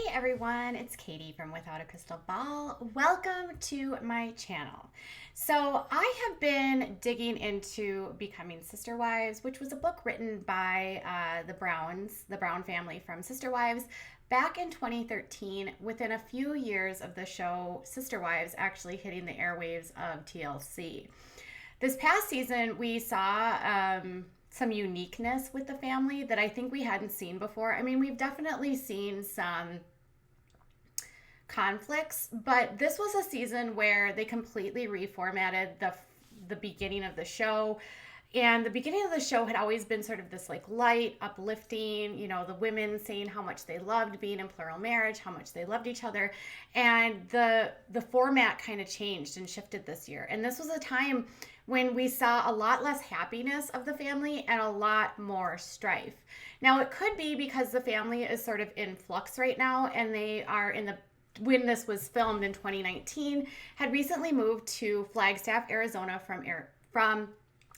Hi everyone, it's Katie from Without a Crystal Ball. Welcome to my channel. So I have been digging into Becoming Sister Wives, which was a book written by the Brown family from Sister Wives back in 2013, within a few years of the show Sister Wives actually hitting the airwaves of TLC. This past season, we saw some uniqueness with the family that I think we hadn't seen before. I mean, we've definitely seen some conflicts, but this was a season where they completely reformatted the beginning of the show. And the beginning of the show had always been sort of this like light, uplifting, the women saying how much they loved being in plural marriage, how much they loved each other. And the format kind of changed and shifted this year. And this was a time when we saw a lot less happiness of the family and a lot more strife. Now, it could be because the family is sort of in flux right now, and they are when this was filmed in 2019, had recently moved to Flagstaff, Arizona from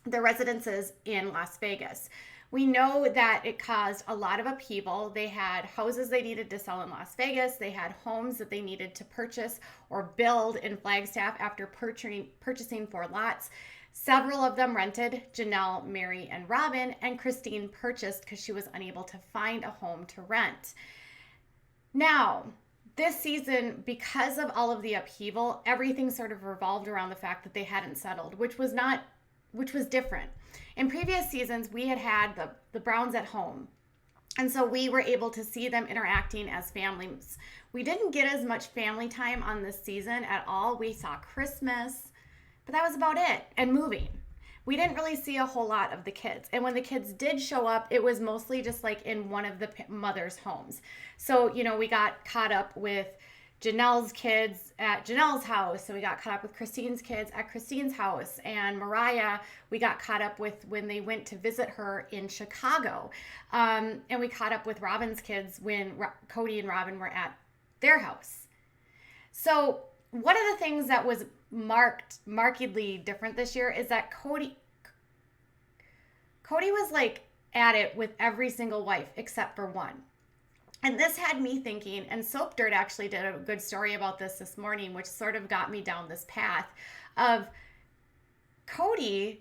the residences in Las Vegas. We know that it caused a lot of upheaval. They had houses they needed to sell in Las Vegas. They had homes that they needed to purchase or build in Flagstaff after purchasing 4 lots. Several of them rented. Janelle, Meri, and Robin, and Christine purchased because she was unable to find a home to rent. Now, this season, because of all of the upheaval, everything sort of revolved around the fact that they hadn't settled, which was different. In previous seasons, we had the Browns at home. And so we were able to see them interacting as families. We didn't get as much family time on this season at all. We saw Christmas, but that was about it, and moving. We didn't really see a whole lot of the kids. And when the kids did show up, it was mostly just like in one of the mother's homes. So, we got caught up with Janelle's kids at Janelle's house. So we got caught up with Christine's kids at Christine's house. And Mariah, we got caught up with when they went to visit her in Chicago. And we caught up with Robin's kids when Kody and Robin were at their house. So one of the things that was markedly different this year is that Kody was like at it with every single wife except for one. And this had me thinking, and Soap Dirt actually did a good story about this morning, which sort of got me down this path of Kody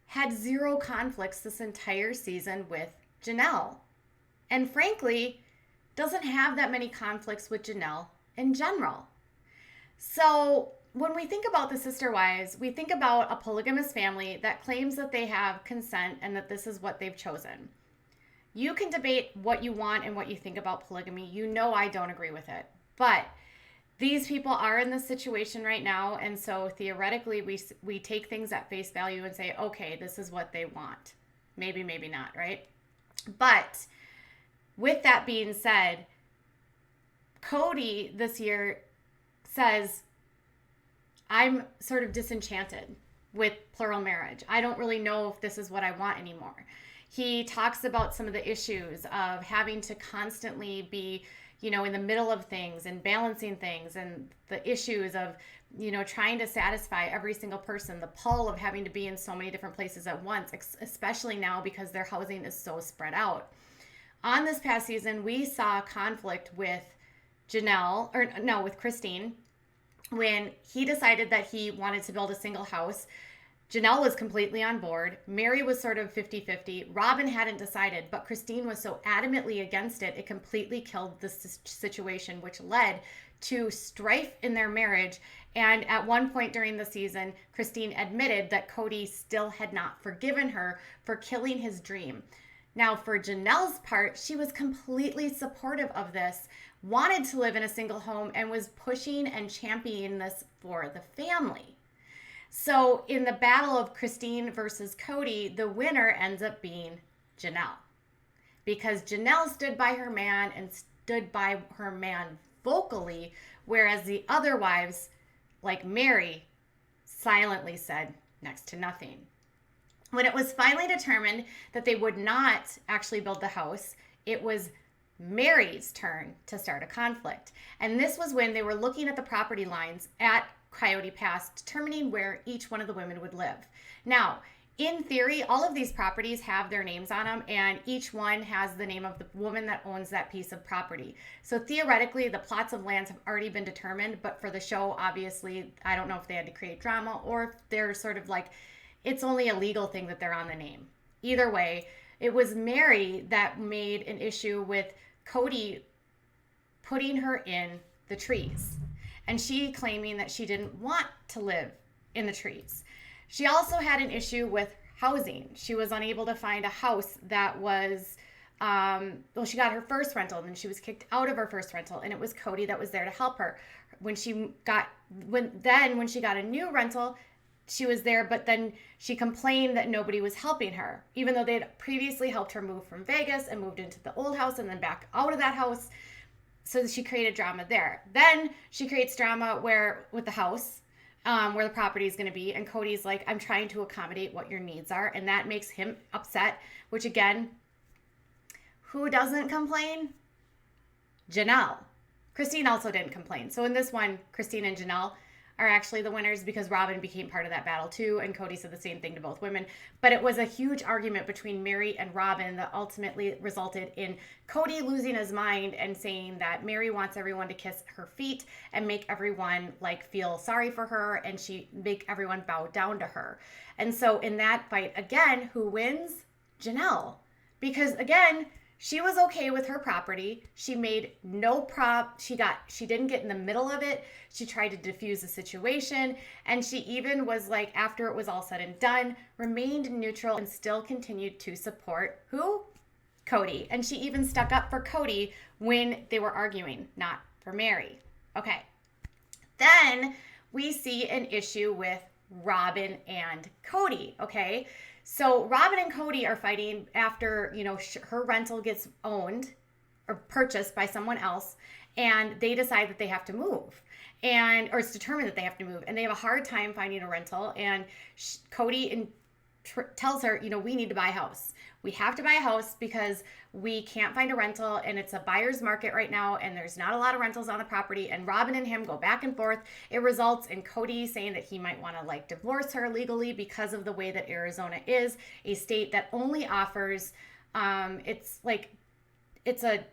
had 0 conflicts this entire season with Janelle. And frankly, doesn't have that many conflicts with Janelle in general. So when we think about the Sister Wives, we think about a polygamous family that claims that they have consent and that this is what they've chosen. You can debate what you want and what you think about polygamy. I don't agree with it. But these people are in this situation right now. And so theoretically, we take things at face value and say, okay, this is what they want. Maybe, maybe not, right? But with that being said, Kody this year says, I'm sort of disenchanted with plural marriage. I don't really know if this is what I want anymore. He talks about some of the issues of having to constantly be, in the middle of things and balancing things, and the issues of, trying to satisfy every single person, the pull of having to be in so many different places at once, especially now because their housing is so spread out. On this past season, we saw conflict with with Christine, when he decided that he wanted to build a single house. Janelle was completely on board. Meri was sort of 50-50. Robin hadn't decided, but Christine was so adamantly against it, it completely killed the situation, which led to strife in their marriage. And at one point during the season, Christine admitted that Kody still had not forgiven her for killing his dream. Now, for Janelle's part, she was completely supportive of this, wanted to live in a single home, and was pushing and championing this for the family. So in the battle of Christine versus Kody, the winner ends up being Janelle, because Janelle stood by her man and stood by her man vocally, whereas the other wives, like Meri, silently said next to nothing. When it was finally determined that they would not actually build the house, it was Meri's turn to start a conflict. And this was when they were looking at the property lines at Coyote Pass, determining where each one of the women would live. Now, In theory, all of these properties have their names on them, and each one has the name of the woman that owns that piece of property. So theoretically, the plots of lands have already been determined, but for the show, obviously, I don't know if they had to create drama or if they're sort of like, it's only a legal thing that they're on the name. Either way, it was Meri that made an issue with Kody putting her in the trees, and she claiming that she didn't want to live in the trees. She also had an issue with housing. She was unable to find a house that was, she got her first rental, and then she was kicked out of her first rental, and it was Kody that was there to help her. When she got a new rental, she was there, but then she complained that nobody was helping her, even though they had previously helped her move from Vegas and moved into the old house and then back out of that house. So she created drama there. Then she creates drama with the house, where the property is going to be. And Kody's like, I'm trying to accommodate what your needs are. And that makes him upset, which again, who doesn't complain? Janelle. Christine also didn't complain. So in this one, Christine and Janelle are actually the winners because Robin became part of that battle too. And Kody said the same thing to both women. But it was a huge argument between Meri and Robin that ultimately resulted in Kody losing his mind and saying that Meri wants everyone to kiss her feet and make everyone like feel sorry for her, and she make everyone bow down to her. And so in that fight, again, who wins? Janelle. Because again, she was okay with her property. She made no she didn't get in the middle of it. She tried to diffuse the situation. And she even was like, after it was all said and done, remained neutral and still continued to support who? Kody. And she even stuck up for Kody when they were arguing, not for Meri. Okay. Then we see an issue with Robin and Kody. Okay. So Robin and Kody are fighting after, her rental gets owned or purchased by someone else, and they decide that they have to move, or it's determined that they have to move, and they have a hard time finding a rental. And Kody tells her, we need to buy a house. We have to buy a house because we can't find a rental, and it's a buyer's market right now, and there's not a lot of rentals on the property. And Robin and him go back and forth. It results in Kody saying that he might want to divorce her legally because of the way that Arizona is a state that only offers, it's a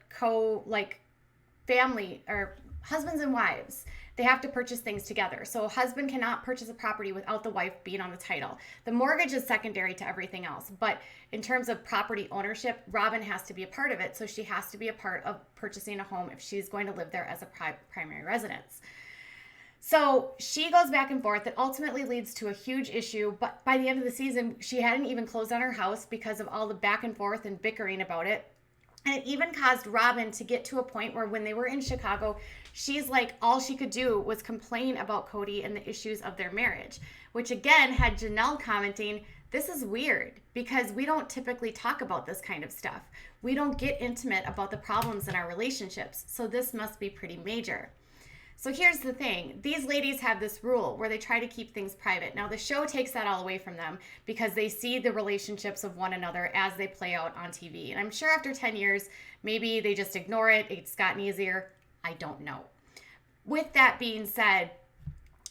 family or husbands and wives. They have to purchase things together. So a husband cannot purchase a property without the wife being on the title. The mortgage is secondary to everything else. But in terms of property ownership, Robin has to be a part of it. So she has to be a part of purchasing a home if she's going to live there as a primary residence. So she goes back and forth. It ultimately leads to a huge issue. But by the end of the season, she hadn't even closed on her house because of all the back and forth and bickering about it. And it even caused Robin to get to a point where when they were in Chicago, she's like, all she could do was complain about Kody and the issues of their marriage, which again had Janelle commenting, this is weird because we don't typically talk about this kind of stuff. We don't get intimate about the problems in our relationships. So this must be pretty major. So here's the thing. These ladies have this rule where they try to keep things private. Now, the show takes that all away from them because they see the relationships of one another as they play out on TV. And I'm sure after 10 years, maybe they just ignore it. It's gotten easier. I don't know. With that being said,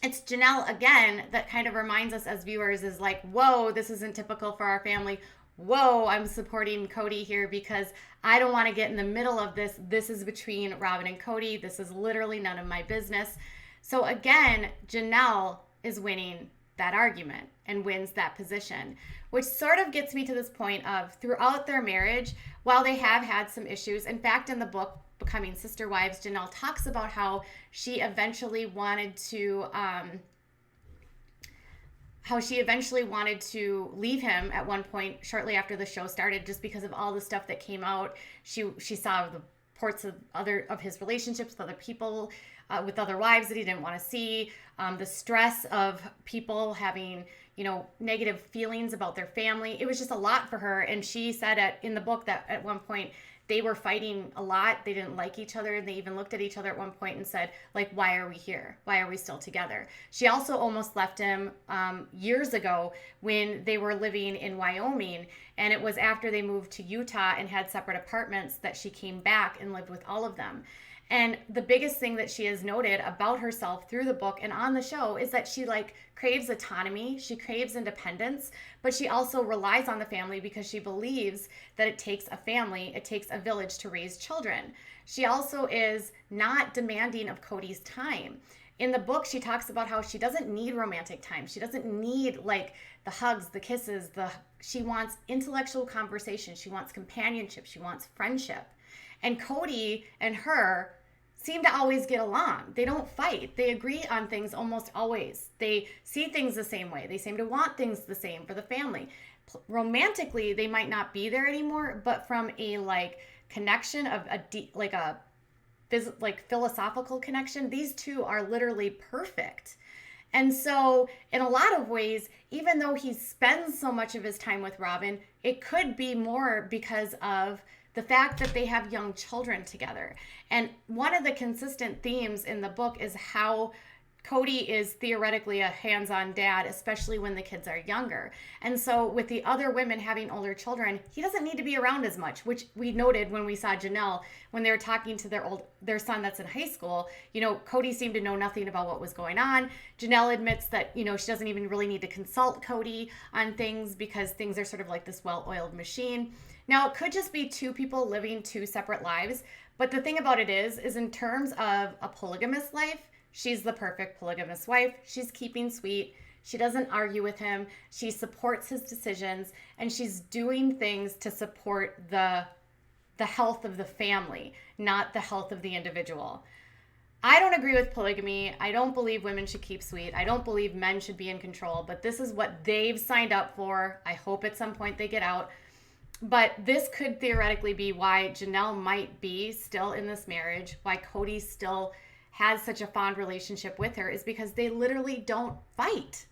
it's Janelle again that kind of reminds us as viewers is like, whoa, this isn't typical for our family. Whoa, I'm supporting Kody here because I don't want to get in the middle of this. This is between Robin and Kody. This is literally none of my business. So again, Janelle is winning that argument and wins that position, which sort of gets me to this point of throughout their marriage, while they have had some issues, in fact, in the book, Becoming Sister Wives, Janelle talks about how she eventually wanted to leave him at one point shortly after the show started, just because of all the stuff that came out. She saw the reports of his relationships with other people, with other wives that he didn't want to see, the stress of people having negative feelings about their family. It was just a lot for her, and she said in the book that at one point they were fighting a lot. They didn't like each other. They even looked at each other at one point and said, why are we here? Why are we still together? She also almost left him years ago when they were living in Wyoming. And it was after they moved to Utah and had separate apartments that she came back and lived with all of them. And the biggest thing that she has noted about herself through the book and on the show is that she like craves autonomy, she craves independence, but she also relies on the family because she believes that it takes a family, it takes a village to raise children. She also is not demanding of Kody's time. In the book, she talks about how she doesn't need romantic time. She doesn't need like the hugs, the kisses, she wants intellectual conversation. She wants companionship. She wants friendship. And Kody and her seem to always get along. They don't fight. They agree on things almost always. They see things the same way. They seem to want things the same for the family. Romantically, they might not be there anymore, but from a like connection of a deep, like a philosophical connection, these two are literally perfect. And so in a lot of ways, even though he spends so much of his time with Robin, it could be more because of the fact that they have young children together. And one of the consistent themes in the book is how Kody is theoretically a hands-on dad, especially when the kids are younger. And so with the other women having older children, he doesn't need to be around as much, which we noted when we saw Janelle, when they were talking to their son that's in high school. You know, Kody seemed to know nothing about what was going on. Janelle admits that, you know, she doesn't even really need to consult Kody on things because things are sort of like this well-oiled machine. Now, it could just be two people living two separate lives. But the thing about it is in terms of a polygamous life, she's the perfect polygamous wife. She's keeping sweet. She doesn't argue with him. She supports his decisions, and she's doing things to support the health of the family, not the health of the individual. I don't agree with polygamy. I don't believe women should keep sweet. I don't believe men should be in control, but this is what they've signed up for. I hope at some point they get out. But this could theoretically be why Janelle might be still in this marriage, why Kody still has such a fond relationship with her, is because they literally don't fight.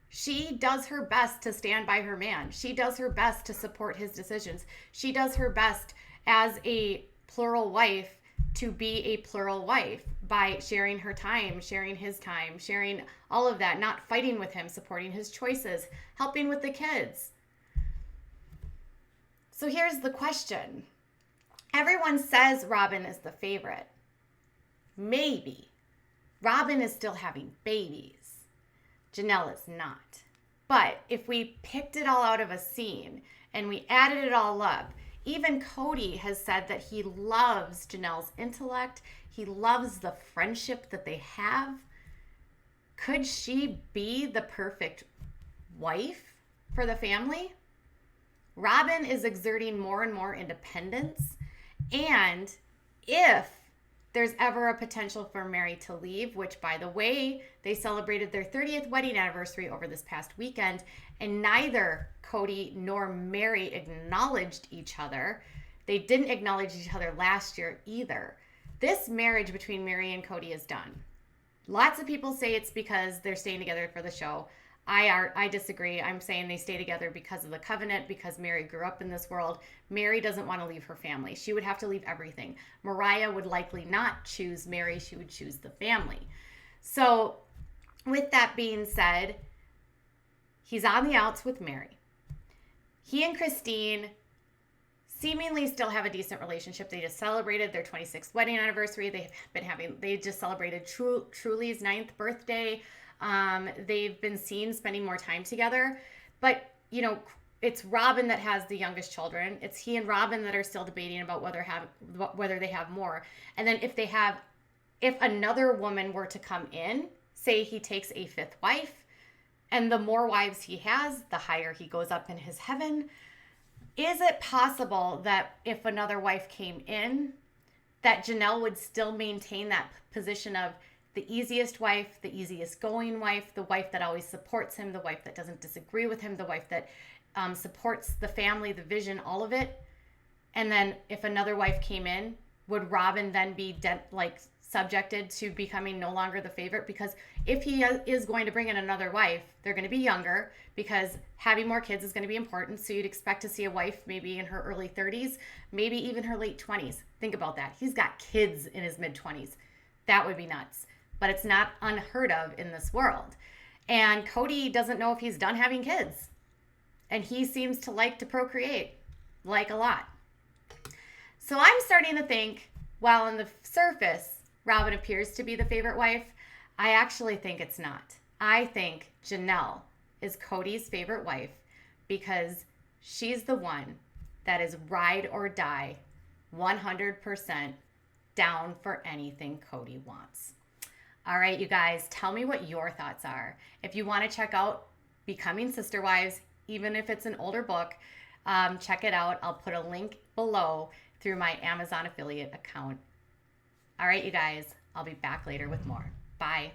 She does her best to stand by her man. She does her best to support his decisions. She does her best as a plural wife to be a plural wife by sharing her time, sharing his time, sharing all of that, not fighting with him, supporting his choices, helping with the kids. So here's the question. Everyone says Robin is the favorite. Maybe. Robin is still having babies. Janelle is not. But if we picked it all out of a scene and we added it all up, even Kody has said that he loves Janelle's intellect. He loves the friendship that they have. Could she be the perfect wife for the family? Robin is exerting more and more independence. And if there's ever a potential for Meri to leave, which, by the way, they celebrated their 30th wedding anniversary over this past weekend, and neither Kody nor Meri acknowledged each other. They didn't acknowledge each other last year either. This marriage between Meri and Kody is done. Lots of people say it's because they're staying together for the show. I disagree. I'm saying they stay together because of the covenant, because Meri grew up in this world. Meri doesn't want to leave her family. She would have to leave everything. Mariah would likely not choose Meri. She would choose the family. So with that being said, he's on the outs with Meri. He and Christine seemingly still have a decent relationship. They just celebrated their 26th wedding anniversary. They just celebrated Truly's 9th birthday. They've been seen spending more time together, but you know, it's Robin that has the youngest children. It's he and Robin that are still debating about whether they have more. And then if another woman were to come in, say he takes a fifth wife, and the more wives he has, the higher he goes up in his heaven. Is it possible that if another wife came in, that Janelle would still maintain that position of the easiest wife, the easiest going wife, the wife that always supports him, the wife that doesn't disagree with him, the wife that supports the family, the vision, all of it? And then if another wife came in, would Robin then be subjected to becoming no longer the favorite? Because if he is going to bring in another wife, they're going to be younger, because having more kids is going to be important. So you'd expect to see a wife maybe in her early 30s, maybe even her late 20s. Think about that. He's got kids in his mid 20s. That would be nuts. But it's not unheard of in this world. And Kody doesn't know if he's done having kids. And he seems to like to procreate, like a lot. So I'm starting to think while on the surface, Robin appears to be the favorite wife, I actually think it's not. I think Janelle is Kody's favorite wife because she's the one that is ride or die 100% down for anything Kody wants. All right, you guys, tell me what your thoughts are. If you want to check out Becoming Sister Wives, even if it's an older book, check it out. I'll put a link below through my Amazon affiliate account. All right, you guys, I'll be back later with more. Bye.